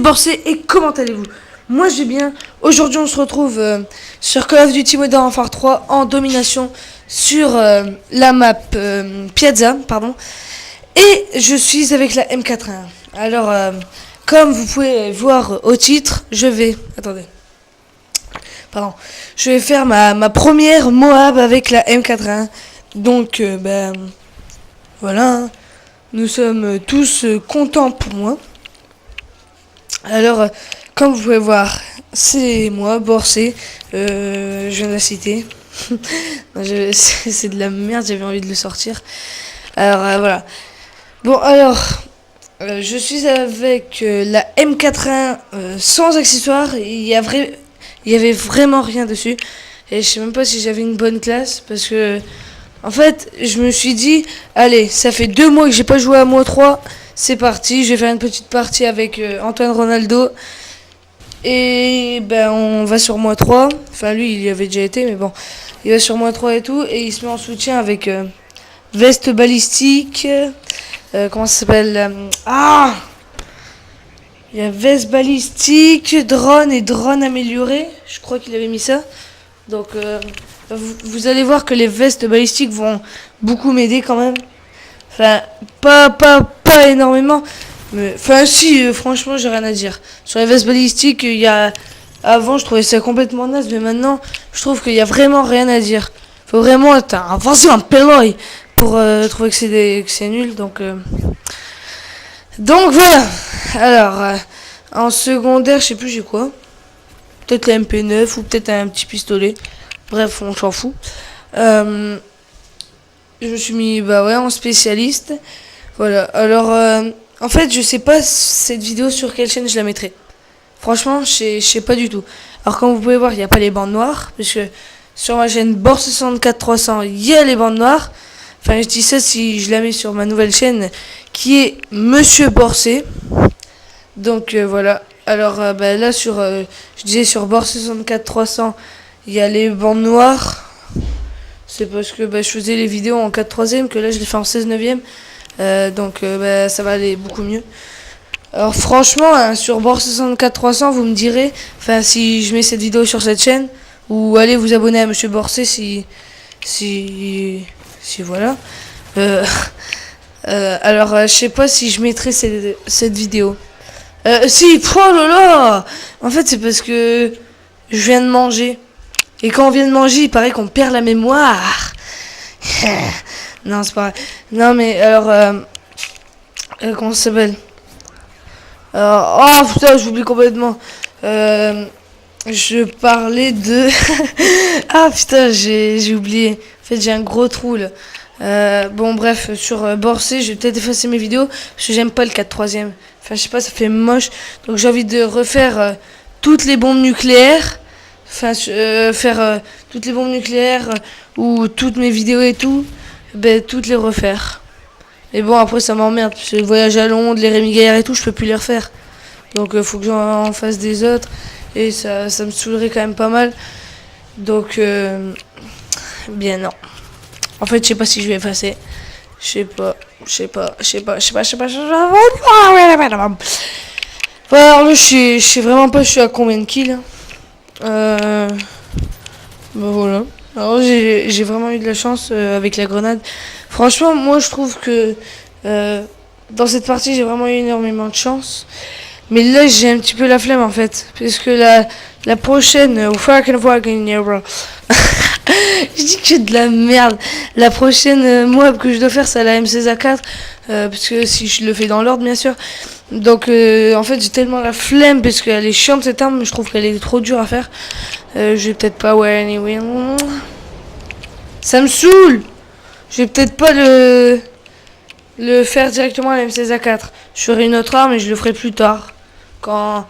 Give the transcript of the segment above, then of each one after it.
Borsé et comment allez-vous? Moi je vais bien. Aujourd'hui on se retrouve sur Call of Duty Modern Warfare 3 en domination sur la map Piazza, pardon. Et je suis avec la M81. Alors comme vous pouvez voir au titre, je vais... Attendez. Pardon. Je vais faire ma première Moab avec la M81. Donc voilà. Hein. Nous sommes tous contents pour moi. Alors, comme vous pouvez voir, c'est moi, Borsé. Je viens de la citer. C'est de la merde, j'avais envie de le sortir. Alors, voilà. Bon, alors, je suis avec la M81 sans accessoires. Il y avait vraiment rien dessus. Et je sais même pas si j'avais une bonne classe. Parce que, en fait, je me suis dit, allez, ça fait 2 mois que j'ai pas joué à Mo 3. C'est parti, je vais faire une petite partie avec Antoine Ronaldo. Et on va sur Mo 3. Enfin, lui, il y avait déjà été, mais bon. Il va sur Mo 3 et tout. Et il se met en soutien avec veste balistique. Comment ça s'appelle il y a veste balistique, drone et drone amélioré. Je crois qu'il avait mis ça. Donc, vous allez voir que les vestes balistiques vont beaucoup m'aider quand même. Enfin, pas énormément. Mais, enfin, si, franchement, j'ai rien à dire. Sur les vestes balistiques, il y a... Avant, je trouvais ça complètement naze, mais maintenant, je trouve qu'il y a vraiment rien à dire. Faut vraiment être un peloy pour trouver que c'est nul. Donc voilà. Alors, en secondaire, je sais plus j'ai quoi. Peut-être la MP9 ou peut-être un petit pistolet. Bref, on s'en fout. Je me suis mis en spécialiste. Voilà. Alors en fait, je sais pas cette vidéo sur quelle chaîne je la mettrai. Franchement, je sais pas du tout. Alors comme vous pouvez voir, il n'y a pas les bandes noires parce que sur ma chaîne Bors64300, il y a les bandes noires. Enfin, je dis ça si je la mets sur ma nouvelle chaîne qui est Monsieur Borsé. Donc voilà. Alors là sur je disais sur Bors64300, il y a les bandes noires. C'est parce que je faisais les vidéos en 4/3 que là je les fais en 16/9. Donc ça va aller beaucoup mieux. Alors franchement, hein, sur Bors64300, vous me direz, enfin si je mets cette vidéo sur cette chaîne, ou allez vous abonner à Monsieur Borsé si voilà. Alors je sais pas si je mettrai cette vidéo. Si, oh là là. En fait c'est parce que je viens de manger. Et quand on vient de manger, il paraît qu'on perd la mémoire. Non, c'est pas vrai. Non, mais alors... comment ça s'appelle? Oh putain, j'oublie complètement. Je parlais de... Ah putain, j'ai oublié. En fait, j'ai un gros trou là. Bon, bref, sur Borsé, je vais peut-être effacer mes vidéos. Parce que j'aime pas le 4/3. Enfin, je sais pas, ça fait moche. Donc j'ai envie de refaire toutes les bombes nucléaires. Enfin, faire toutes les bombes nucléaires ou toutes mes vidéos et tout, toutes les refaire. Et bon, après ça m'emmerde, parce que le voyage à Londres, les Rémi Gaillard et tout, je peux plus les refaire. Donc faut que j'en fasse des autres, et ça me saoulerait quand même pas mal. Donc, bien non. En fait, je sais pas si je vais effacer. Je sais pas. Voilà, alors là, je sais vraiment pas je suis à combien de kills. Voilà. Alors j'ai vraiment eu de la chance avec la grenade. Franchement, moi je trouve que dans cette partie j'ai vraiment eu énormément de chance. Mais là j'ai un petit peu la flemme en fait. Parce que la prochaine... Je dis que j'ai de la merde. La prochaine Moab que je dois faire c'est à la M16A4. Parce que si je le fais dans l'ordre bien sûr. Donc en fait j'ai tellement la flemme parce qu'elle est chiante cette arme. Je trouve qu'elle est trop dure à faire. Je vais peut-être pas... Ouais, anyway. Ça me saoule. Je vais peut-être pas le faire directement à la M16A4. Je ferai une autre arme et je le ferai plus tard. Quand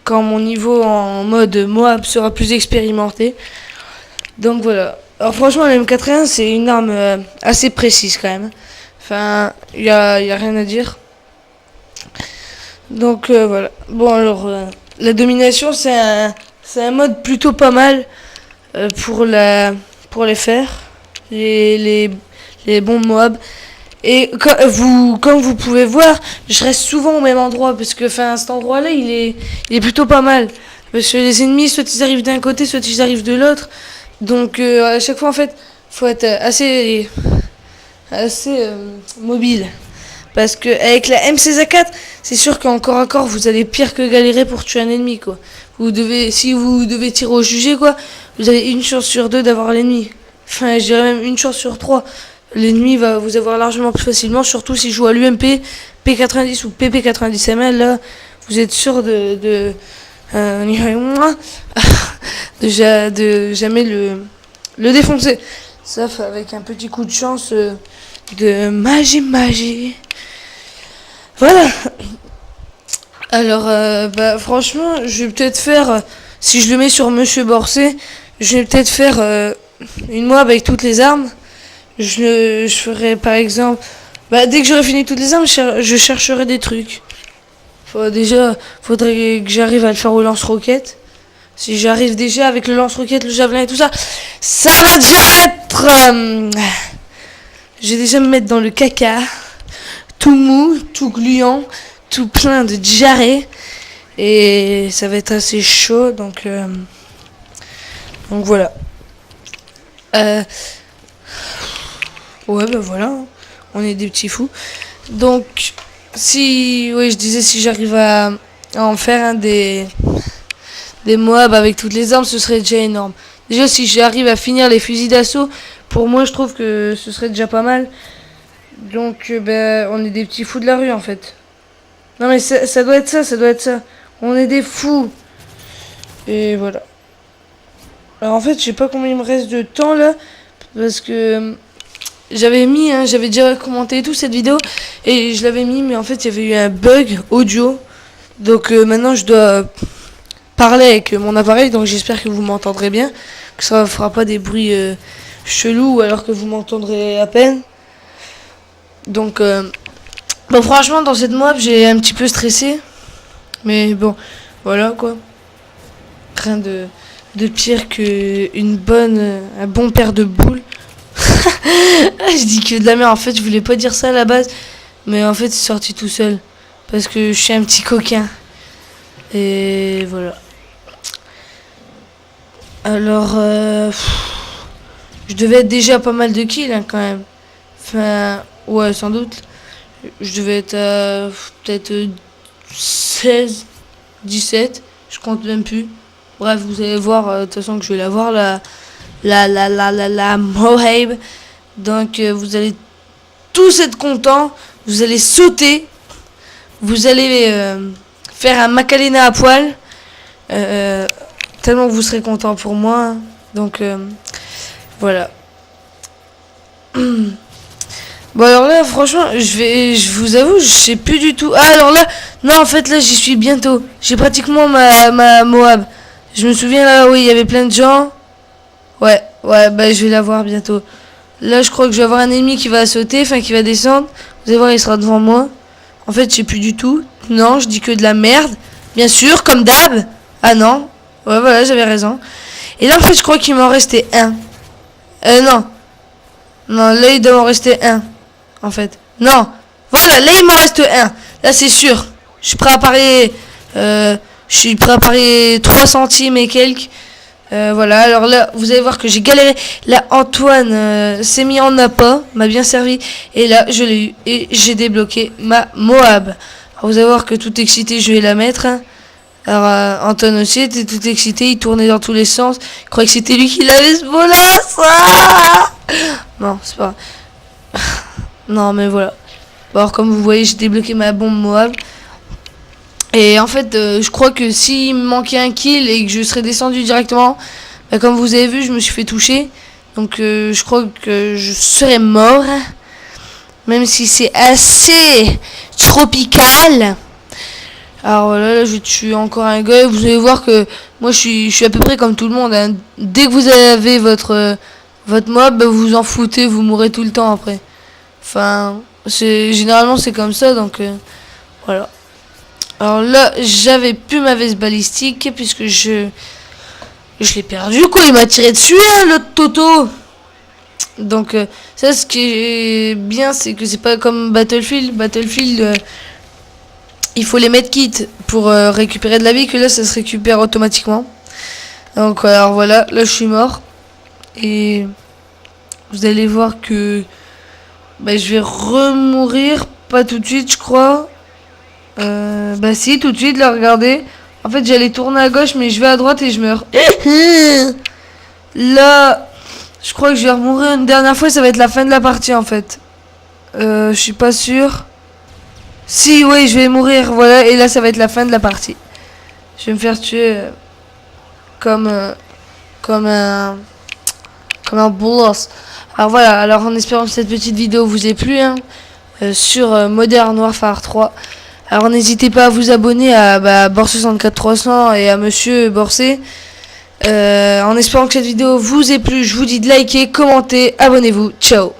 mon niveau en mode Moab sera plus expérimenté. Donc voilà. Alors franchement la M81 c'est une arme assez précise quand même. Enfin, y a rien à dire. Donc voilà. Bon alors, la domination c'est un mode plutôt pas mal pour les faire. Les bombes Moab. Et comme vous pouvez voir, je reste souvent au même endroit parce que cet endroit-là, il est plutôt pas mal. Parce que les ennemis, soit ils arrivent d'un côté, soit ils arrivent de l'autre. Donc à chaque fois, en fait, faut être assez mobile. Parce que avec la M16A4, c'est sûr qu'en corps à corps, vous allez pire que galérer pour tuer un ennemi, quoi. Si vous devez tirer au jugé, quoi, vous avez une chance sur 2 d'avoir l'ennemi. Enfin, je dirais même une chance sur 3. L'ennemi va vous avoir largement plus facilement, surtout s'il joue à l'UMP, P90 ou PP90ML, là, vous êtes sûr de jamais le défoncer. Sauf avec un petit coup de chance de magie. Voilà. Alors, franchement, je vais peut-être faire, si je le mets sur Monsieur Borset, je vais peut-être faire une mob avec toutes les armes. Je ferai par exemple, dès que j'aurai fini toutes les armes, je chercherai des trucs. Faudrait que j'arrive à le faire au lance-roquette. Si j'arrive déjà avec le lance-roquette, le javelin et tout ça, ça va déjà être... je vais déjà me mettre dans le caca. Tout mou, tout gluant, tout plein de diarrhée. Et ça va être assez chaud, donc voilà. Ouais, voilà. On est des petits fous. Donc, je disais, si j'arrive à en faire des mobs avec toutes les armes, ce serait déjà énorme. Déjà, si j'arrive à finir les fusils d'assaut, pour moi, je trouve que ce serait déjà pas mal. Donc, on est des petits fous de la rue, en fait. Non, mais ça doit être ça. On est des fous. Et voilà. Alors, en fait, je sais pas combien il me reste de temps, là. Parce que j'avais déjà commenté tout cette vidéo. Et je l'avais mis, mais en fait, il y avait eu un bug audio. Donc, maintenant, je dois parler avec mon appareil. Donc, j'espère que vous m'entendrez bien. Que ça ne fera pas des bruits chelous, alors que vous m'entendrez à peine. Donc, franchement, dans cette mob, j'ai un petit peu stressé. Mais bon, voilà quoi. Rien de pire qu'un bon paire de boules. Je dis que de la merde. En fait, je voulais pas dire ça à la base. Mais en fait, c'est sorti tout seul. Parce que je suis un petit coquin. Et voilà. Alors, je devais être déjà pas mal de kills hein, quand même. Enfin, ouais, sans doute. Je devais être peut-être 16, 17. Je compte même plus. Bref, vous allez voir, de toute façon, que je vais la voir, la Moab. Donc, vous allez tous être contents. Vous allez sauter. Vous allez faire un Macarena à poil. Tellement que vous serez contents pour moi. Donc, voilà. Bon alors là franchement je vous avoue je sais plus du tout. Ah alors là non en fait là j'y suis bientôt. J'ai pratiquement ma Moab. Je me souviens là oui il y avait plein de gens. Ouais je vais la voir bientôt. Là je crois que je vais avoir un ennemi qui va sauter, enfin qui va descendre. Vous allez voir il sera devant moi. En fait je sais plus du tout. Non je dis que de la merde. Bien sûr comme d'hab. Ah non. Ouais voilà j'avais raison. Et là en fait je crois qu'il m'en restait un. Non. Non là il doit m'en rester un. En fait. Non. Voilà, là il m'en reste un. Là c'est sûr. Je suis prêt à parier. Je suis prêt à parier 3 centimes et quelques. Voilà, alors là, vous allez voir que j'ai galéré. Là, Antoine s'est mis en appât, m'a bien servi. Et là, je l'ai eu. Et j'ai débloqué ma Moab. Alors, vous allez voir que tout excité, je vais la mettre. Hein. Alors, Antoine aussi était tout excité. Il tournait dans tous les sens. Il croyait que c'était lui qui l'avait ce bolasse. Ah non, c'est pas non mais voilà. Bon, alors comme vous voyez j'ai débloqué ma bombe Moab. Et en fait je crois que s'il me manquait un kill et que je serais descendu directement, comme vous avez vu je me suis fait toucher. Donc je crois que je serais mort. Même si c'est assez tropical. Alors voilà là je tue encore un gars. Vous allez voir que moi je suis à peu près comme tout le monde hein. Dès que vous avez votre mob vous vous en foutez. Vous mourrez tout le temps après. Enfin, généralement c'est comme ça, donc voilà. Alors là, j'avais plus ma veste balistique puisque je l'ai perdu quoi. Il m'a tiré dessus, hein, l'autre Toto. Donc ça, ce qui est bien, c'est que c'est pas comme Battlefield. Battlefield, il faut les medkits pour récupérer de la vie, que là, ça se récupère automatiquement. Donc alors voilà, là je suis mort. Et vous allez voir que je vais remourir, pas tout de suite je crois. Bah si, tout de suite, là regardez. En fait j'allais tourner à gauche mais je vais à droite et je meurs. Là, je crois que je vais remourir une dernière fois, ça va être la fin de la partie en fait. Je suis pas sûr. Si, ouais, je vais mourir, voilà, et là ça va être la fin de la partie. Je vais me faire tuer comme comme un bolos. Alors voilà, alors en espérant que cette petite vidéo vous ait plu sur Modern Warfare 3. Alors n'hésitez pas à vous abonner à Bor64300 et à Monsieur Borsé. En espérant que cette vidéo vous ait plu, je vous dis de liker, commenter, abonnez-vous. Ciao.